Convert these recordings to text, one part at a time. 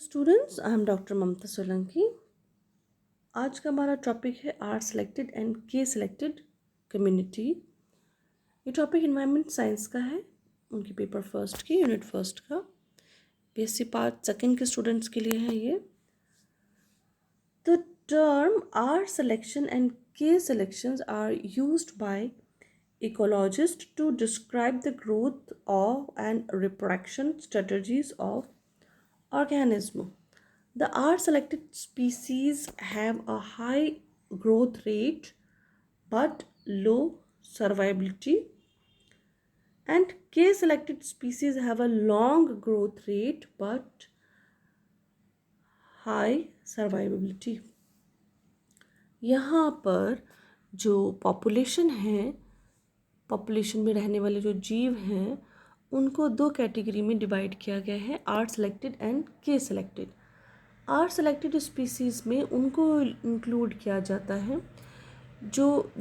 Students, I am doctor Mamta Solanki. आज का हमारा टॉपिक है r selected and k selected community. ये टॉपिक इन्वायरमेंट साइंस का है, उनकी पेपर फर्स्ट की यूनिट फर्स्ट का। बीएससी पार्ट सेकंड के स्टूडेंट्स के लिए है ये। The term r selection and k selections are used by ecologists to describe the growth of and reproduction strategies of organisms. The R-selected species have a high growth rate but low survivability, and K-selected species have a long growth rate but high survivability. यहाँ पर जो population है, population में रहने वाले जो जीव हैं, उनको दो कैटेगरी में डिवाइड किया गया है, r selected and k selected. Are selected species में उनको इंक्लूड किया जाता है जो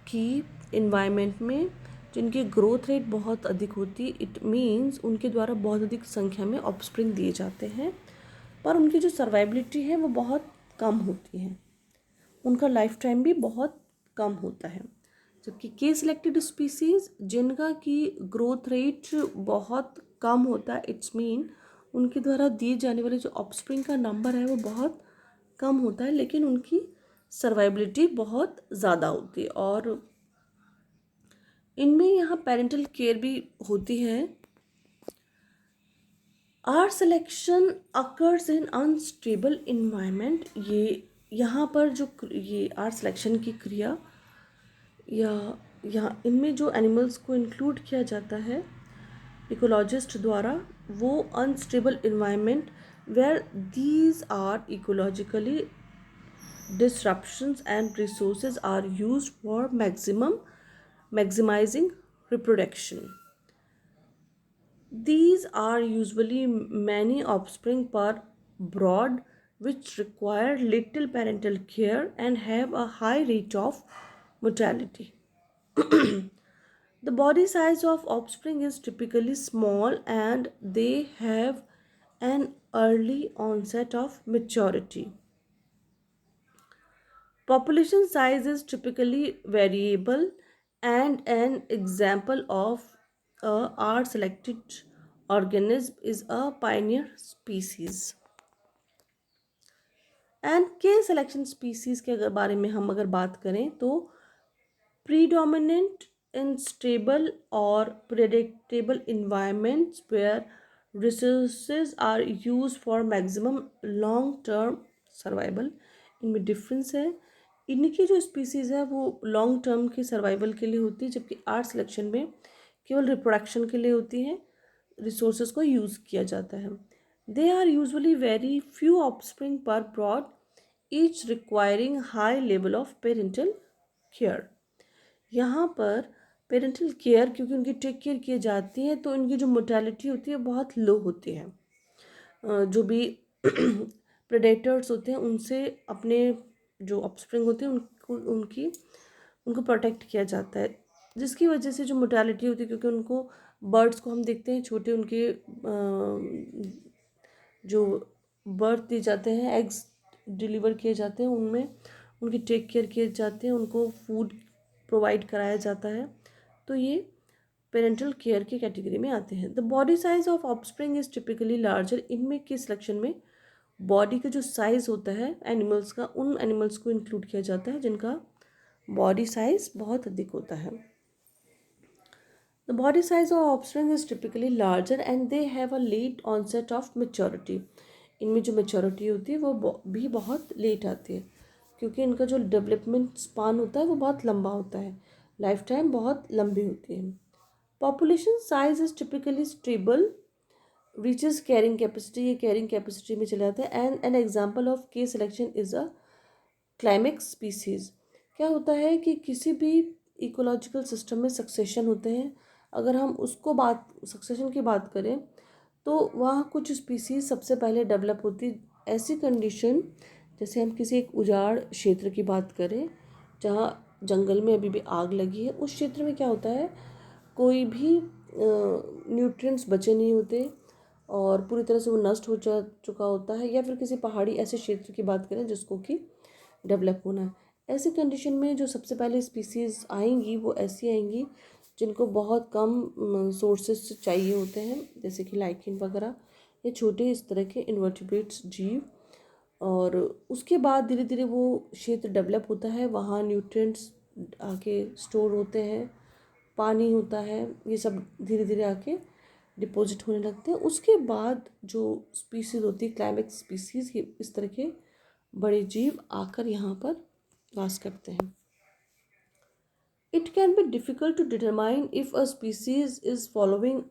कि इन्वायरमेंट में जिनकी ग्रोथ रेट बहुत अधिक होती है। इट मीन्स उनके द्वारा बहुत अधिक संख्या में ऑफस्प्रिंग दिए जाते हैं, पर उनकी जो सर्वाइबिलिटी है वो बहुत कम होती है, उनका लाइफ टाइम भी बहुत कम होता है। जबकि के सिलेक्टेड स्पीसीज़ जिनका की ग्रोथ रेट बहुत कम होता है, इट्स मीन उनके द्वारा दिए जाने वाले जो ऑफस्प्रिंग का नंबर है वो बहुत कम होता है, लेकिन उनकी सर्वाइबिलिटी बहुत ज़्यादा होती है। और इनमें यहाँ पेरेंटल केयर भी होती है। R selection occurs in unstable environment. ये यहाँ पर जो ये आर सिलेक्शन की क्रिया या यहाँ इनमें जो एनिमल्स को इंक्लूड किया जाता है इकोलॉजिस्ट द्वारा, वो unstable environment where these are ecologically disruptions and resources are used for maximizing reproduction. These are usually many offspring per brood, which require little parental care and have a high rate of mortality. The body size of offspring is typically small and they have an early onset of maturity. Population size is typically variable, and an example of a R selected organism is a pioneer species. And के selection species के अगर बारे में हम अगर बात करें तो predominant in stable or predictable environments where resources are used for maximum long term survival. इनमें डिफरेंस है। इनकी जो स्पीसीज़ है वो लॉन्ग टर्म की सर्वाइवल के लिए होती है, जबकि आर सिलेक्शन में केवल रिप्रोडक्शन के लिए होती है, रिसोर्सेज को यूज़ किया जाता है। They are usually very few offspring per brood, each requiring high level of parental care. यहाँ पर पेरेंटल केयर, क्योंकि उनकी टेक केयर की जाती है, तो इनकी जो मोर्टेलिटी होती है बहुत लो होती है। जो भी प्रेडेटर्स होते हैं उनसे अपने जो ऑफस्प्रिंग होते हैं उनको प्रोटेक्ट किया जाता है, जिसकी वजह से जो मोर्टेलिटी होती है, क्योंकि उनको बर्ड्स को हम देखते हैं छोटे, उनके जो बर्थ दिए जाते हैं, एग्स डिलीवर किए जाते हैं, उनमें उनकी टेक केयर किए जाते हैं, उनको फूड प्रोवाइड कराया जाता है, तो ये पेरेंटल केयर की कैटेगरी में आते हैं। The body size of offspring is typically larger. इनमें के सिलेक्शन में बॉडी का जो साइज होता है एनिमल्स का, उन एनिमल्स को इंक्लूड किया जाता है जिनका बॉडी साइज बहुत अधिक होता है। The body size of offspring is typically larger and they have a late onset of maturity. इनमें जो मेच्योरिटी होती है वो भी बहुत लेट आती है, क्योंकि इनका जो डेवलपमेंट स्पान होता है वो बहुत लंबा होता है, लाइफ टाइम बहुत लंबी होती है। Population size is typically stable, reaches carrying capacity, ये कैरिंग कैपेसिटी में चले जाते हैं। एंड एन एग्जाम्पल ऑफ के selection is a climax species. क्या होता है कि किसी भी इकोलॉजिकल सिस्टम में सक्सेशन होते हैं, अगर हम उसको सक्सेशन की बात करें तो वहाँ कुछ स्पीसीज सबसे पहले डेवलप होती। ऐसी कंडीशन, जैसे हम किसी एक उजाड़ क्षेत्र की बात करें जहाँ जंगल में अभी भी आग लगी है, उस क्षेत्र में क्या होता है, कोई भी न्यूट्रिएंट्स बचे नहीं होते, और पूरी तरह से वो नष्ट हो चुका होता है, या फिर किसी पहाड़ी ऐसे क्षेत्र की बात करें जिसको कि डेवलप होना है। ऐसी कंडीशन में जो सबसे पहले स्पीसीज़ आएंगी वो ऐसी आएंगी जिनको बहुत कम सोर्सेस चाहिए होते हैं, जैसे कि लाइकेन वगैरह, ये छोटे इस तरह के इन्वर्टिब्रेट्स जीव। और उसके बाद धीरे धीरे वो क्षेत्र डेवलप होता है, वहाँ न्यूट्रिएंट्स आके स्टोर होते हैं, पानी होता है, ये सब धीरे धीरे आके डिपॉजिट होने लगते हैं। उसके बाद जो स्पीसीज़ होती है क्लाइमेक्स स्पीसीज़, ये इस तरह के बड़े जीव आकर यहाँ पर वास करते हैं। It can be difficult to determine if a species is following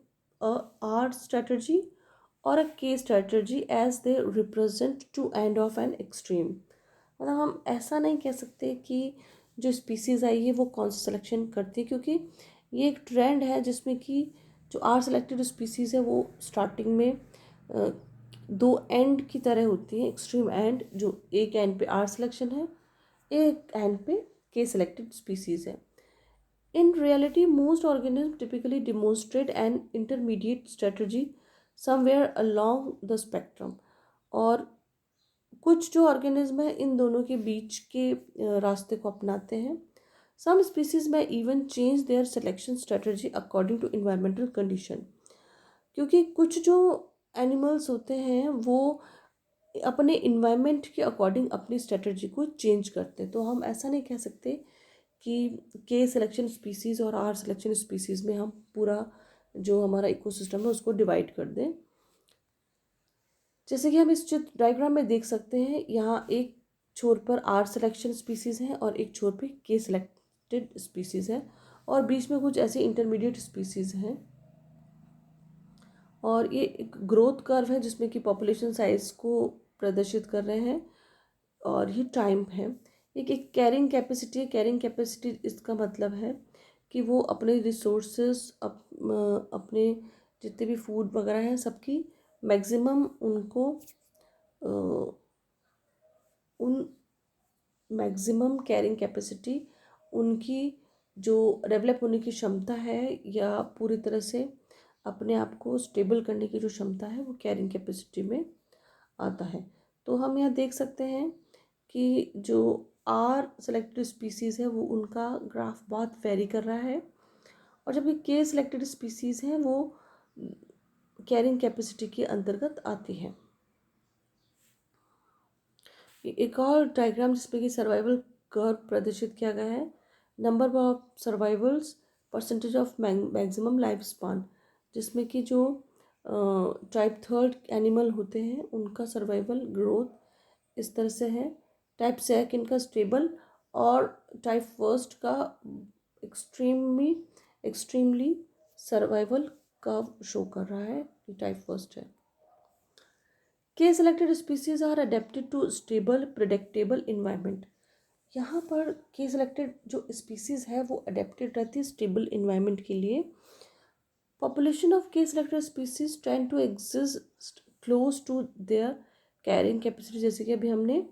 a R strategy or a K strategy as they represent two end of an extreme। मतलब हम ऐसा नहीं कह सकते कि जो स्पीसीज़ आई है वो कौन सा सिलेक्शन करती है, क्योंकि ये एक ट्रेंड है जिसमें कि जो आर सेलेक्टेड स्पीसीज़ है वो स्टार्टिंग में दो एंड की तरह होती है, एक्सट्रीम एंड, जो एक एंड पे आर सिलेक्शन है, एक एंड पे के सेलेक्टेड स्पीसीज़ है। In reality, most organisms typically demonstrate an intermediate strategy somewhere along the spectrum। और कुछ जो ऑर्गेनिज्म है इन दोनों के बीच के रास्ते को अपनाते हैं। Some species may even change their selection strategy according to environmental condition। क्योंकि कुछ जो एनिमल्स होते हैं वो अपने इन्वायरमेंट के अकॉर्डिंग अपनी स्ट्रेटजी को चेंज करते हैं। तो हम ऐसा नहीं कह सकते कि के सिलेक्शन स्पीसीज़ और आर सिलेक्शन स्पीसीज़ में हम पूरा जो हमारा इकोसिस्टम है उसको डिवाइड कर दें। जैसे कि हम इस चित्र डायग्राम में देख सकते हैं, यहाँ एक छोर पर आर सिलेक्शन स्पीसीज़ है और एक छोर पे के सिलेक्टेड स्पीसीज़ है, और बीच में कुछ ऐसे इंटरमीडिएट स्पीसीज़ हैं। और ये एक ग्रोथ कर्व है जिसमें कि पॉपुलेशन साइज को प्रदर्शित कर रहे हैं, और ये टाइम है। एक कैरिंग कैपेसिटी है। कैरिंग कैपेसिटी इसका मतलब है कि वो अपने रिसोर्सेस अपने जितने भी फूड वगैरह हैं सबकी मैक्सिमम उनको उन मैक्सिमम कैरिंग कैपेसिटी, उनकी जो डेवलप होने की क्षमता है या पूरी तरह से अपने आप को स्टेबल करने की जो क्षमता है वो कैरिंग कैपेसिटी में आता है। तो हम यहाँ देख सकते हैं कि जो आर सेलेक्टेड स्पीसीज़ है वो उनका ग्राफ बहुत वेरी कर रहा है, और जब ये के सेलेक्टेड स्पीसीज़ हैं वो कैरिंग कैपेसिटी के अंतर्गत आती है। एक और डायग्राम जिसमें कि सर्वाइवल कर्व प्रदर्शित किया गया है, number of survivals, percentage of maximum life span, जिसमें कि जो टाइप थर्ड एनिमल होते हैं उनका सर्वाइवल ग्रोथ इस तरह से है, टाइप सेकंड का स्टेबल, और टाइप फर्स्ट का एक्सट्रीमली सर्वाइवल का शो कर रहा है, ये टाइप फर्स्ट है। K selected species are adapted to stable predictable environment. यहाँ पर के सेलेक्टेड जो स्पीसीज है वो अडेप्टेड रहती है स्टेबल इन्वायरमेंट के लिए। Population of K selected species tend to exist close to their carrying capacity. जैसे कि अभी हमने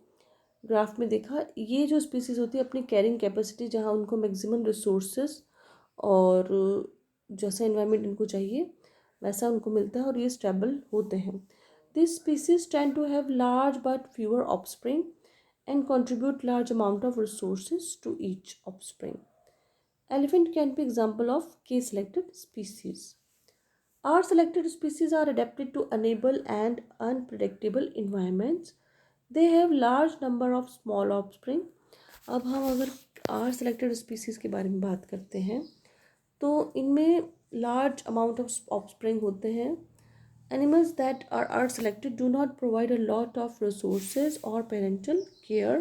ग्राफ में देखा, ये जो स्पीसीज होती है अपनी कैरिंग कैपेसिटी, जहाँ उनको मैक्सिमम रिसोर्सेस और जैसा इन्वायरमेंट इनको चाहिए वैसा उनको मिलता है, और ये स्टेबल होते हैं। These species tend to have large but fewer offspring and contribute large amount of resources to each offspring. Elephant can be example of K-selected species. R-selected species are adapted to enable and unpredictable environments. They have large number of small offspring. अब हम अगर R-selected species के बारे में बात करते हैं तो इनमें large amount of offspring होते हैं। Animals that are selected do not provide a lot of resources or parental care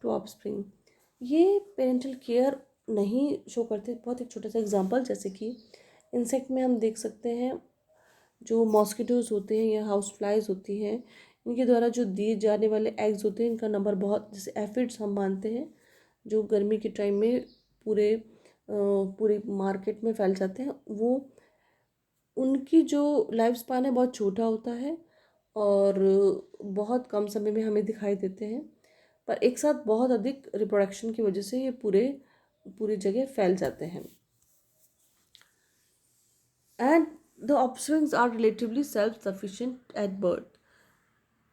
to offspring। ये parental care नहीं शो करते। बहुत एक छोटा सा एग्जांपल, जैसे कि इंसेक्ट में हम देख सकते हैं जो मॉस्किटोज होते हैं या हाउस फ्लाइज होती हैं, इनके द्वारा जो दिए जाने वाले एग्स होते हैं इनका नंबर बहुत, जैसे एफिड्स हम मानते हैं जो गर्मी के टाइम में पूरे मार्केट में फैल जाते हैं, वो उनकी जो लाइफ स्पान है बहुत छोटा होता है और बहुत कम समय में हमें दिखाई देते हैं, पर एक साथ बहुत अधिक रिप्रोडक्शन की वजह से ये पूरी जगह फैल जाते हैं। And The offsprings are relatively self-sufficient at birth.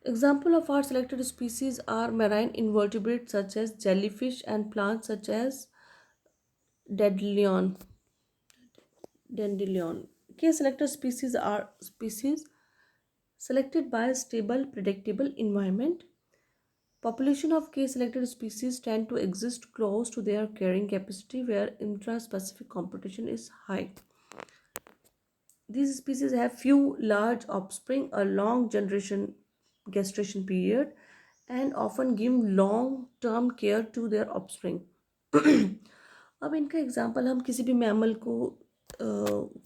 Example of our selected species are marine invertebrates such as jellyfish and plants such as dandelion. Dandelion. K selected species are species selected by a stable, predictable environment. Population of K-selected species tend to exist close to their carrying capacity where intraspecific competition is high. These species have few large offspring, a long gestation period, and often give long-term care to their offspring. अब इनका example हम किसी भी mammal को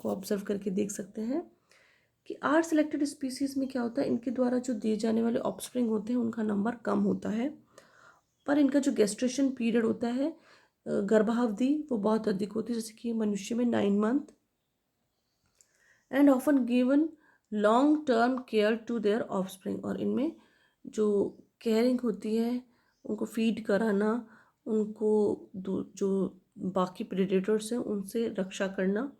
observe करके देख सकते हैं कि आर सेलेक्टेड स्पीसीज़ में क्या होता है, इनके द्वारा जो दिए जाने वाले ऑफस्प्रिंग होते हैं उनका नंबर कम होता है, पर इनका जो गेस्ट्रेशन पीरियड होता है, गर्भावधि, वो बहुत अधिक होती है, जैसे कि मनुष्य में 9 month, and often given long term care to their offspring. और इनमें जो केयरिंग होती है, उनको फीड कराना, उनको जो बाकी प्रेडेटर्स हैं उनसे रक्षा करना,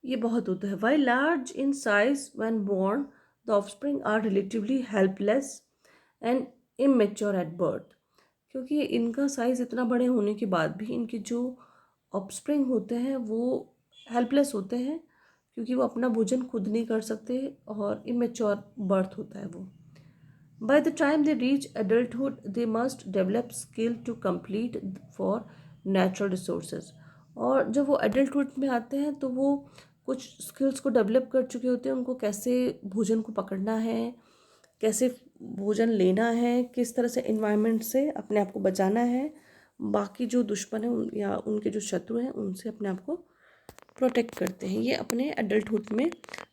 ये बहुत होता है। Why large in size when born the offspring are relatively helpless and immature at birth. क्योंकि इनका साइज़ इतना बड़े होने के बाद भी इनके जो ऑफस्प्रिंग होते हैं वो हेल्पलेस होते हैं, क्योंकि वो अपना भोजन खुद नहीं कर सकते और इमेच्योर बर्थ होता है वो। By the time they reach adulthood they must develop skill to complete for natural resources. और जब वो एडल्टहुड में आते हैं तो वो कुछ स्किल्स को डेवलप कर चुके होते हैं, उनको कैसे भोजन को पकड़ना है, कैसे भोजन लेना है, किस तरह से इन्वायरमेंट से अपने आप को बचाना है, बाकी जो दुश्मन हैं या उनके जो शत्रु हैं उनसे अपने आप को प्रोटेक्ट करते हैं। ये अपने एडल्टहुड में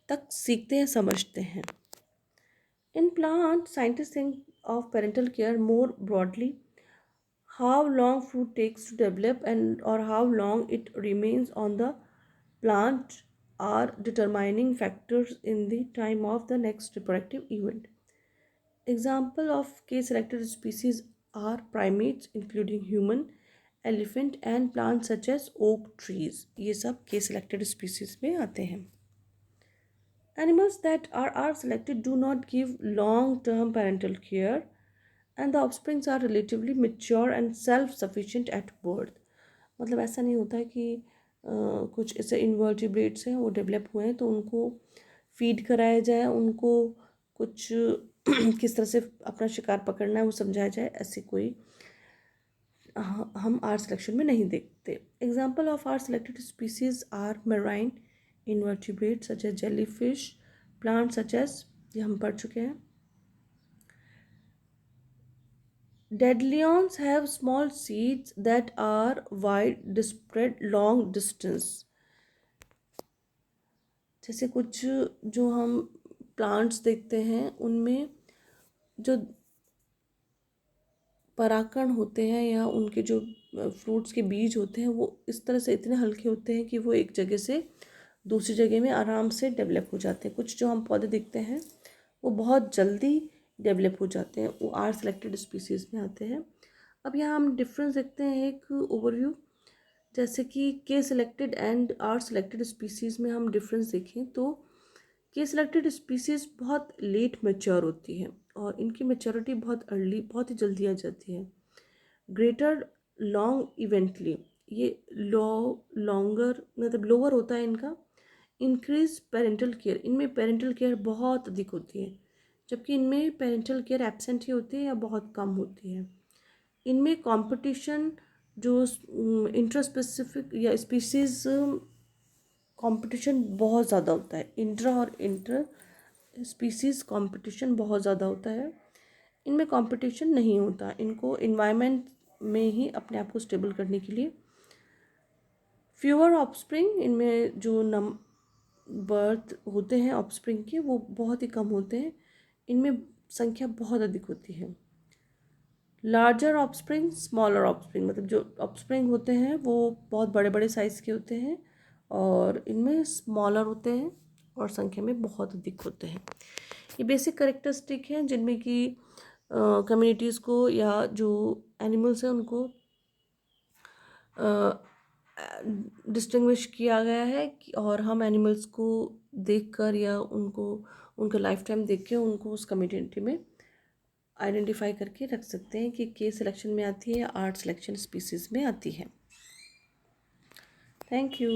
तक सीखते हैं, समझते हैं। In plant scientist think of parental care more broadly, how long food takes to develop and or how long it remains on the plant are determining factors in the time of the next reproductive event. Example of K-selected species are primates including human, elephant and plants such as oak trees. ये सब K-selected species में आते हैं. Animals that are selected do not give long-term parental care and the offsprings are relatively mature and self-sufficient at birth. मतलब ऐसा नहीं होता है कि कुछ ऐसे इन्वर्टिब्रेट्स हैं वो डेवलप हुए हैं तो उनको फीड कराया जाए, उनको कुछ किस तरह से अपना शिकार पकड़ना है वो समझाया जाए, ऐसी कोई हम आर सिलेक्शन में नहीं देखते. Example of r selected species are marine invertebrate such as jellyfish, plant such as, ये हम पढ़ चुके हैं. Dandelions have small seeds that are wide spread long distance. जैसे कुछ जो हम प्लांट्स देखते हैं उनमें जो पराकण होते हैं या उनके जो फ्रूट्स के बीज होते हैं वो इस तरह से इतने हल्के होते हैं कि वो एक जगह से दूसरी जगह में आराम से डेवलप हो जाते हैं. कुछ जो हम पौधे देखते हैं वो बहुत जल्दी डेवलप हो जाते हैं, वो आर सेलेक्टेड स्पीसीज़ में आते हैं. अब यहाँ हम डिफरेंस देखते हैं, एक ओवरव्यू. जैसे कि K selected and r selected species में हम डिफरेंस देखें तो के सिलेक्टेड स्पीसीज़ बहुत लेट मैच्योर होती है और इनकी मैच्योरिटी बहुत अर्ली, बहुत ही जल्दी आ जाती है. ग्रेटर लॉन्ग इवेंटली, ये लॉन्गर मतलब लोअर होता है इनका. इंक्रीज पेरेंटल केयर, इनमें पेरेंटल केयर बहुत अधिक होती है, जबकि इनमें पेरेंटल केयर एब्सेंट ही होती है या बहुत कम होती है. इनमें कंपटीशन जो इंट्रास्पेसिफिक या स्पीसीज कंपटीशन बहुत ज़्यादा होता है, इंट्रा और इंटर स्पीसीज कंपटीशन बहुत ज़्यादा होता है. इनमें कंपटीशन नहीं होता, इनको इन्वायरमेंट में ही अपने आप को स्टेबल करने के लिए. फ्यूअर ऑफस्प्रिंग, इनमें जो बर्थ होते हैं ऑफस्प्रिंग के वो बहुत ही कम होते हैं, इनमें संख्या बहुत अधिक होती है. लार्जर ऑफस्प्रिंग, स्मॉलर ऑफस्प्रिंग, मतलब जो ऑफस्प्रिंग होते हैं वो बहुत बड़े बड़े साइज़ के होते हैं और इनमें स्मॉलर होते हैं और संख्या में बहुत अधिक होते हैं. ये बेसिक करेक्टरिस्टिक हैं जिनमें कि कम्युनिटीज़ को या जो एनिमल्स हैं उनको डिस्टिंग्विश किया गया है और हम एनिमल्स को देख कर या उनका लाइफ टाइम देख के उनको उस कम्युनिटी में आइडेंटिफाई करके रख सकते हैं कि केस सिलेक्शन में आती है या आर्ट सिलेक्शन स्पीसीज़ में आती है। Thank you.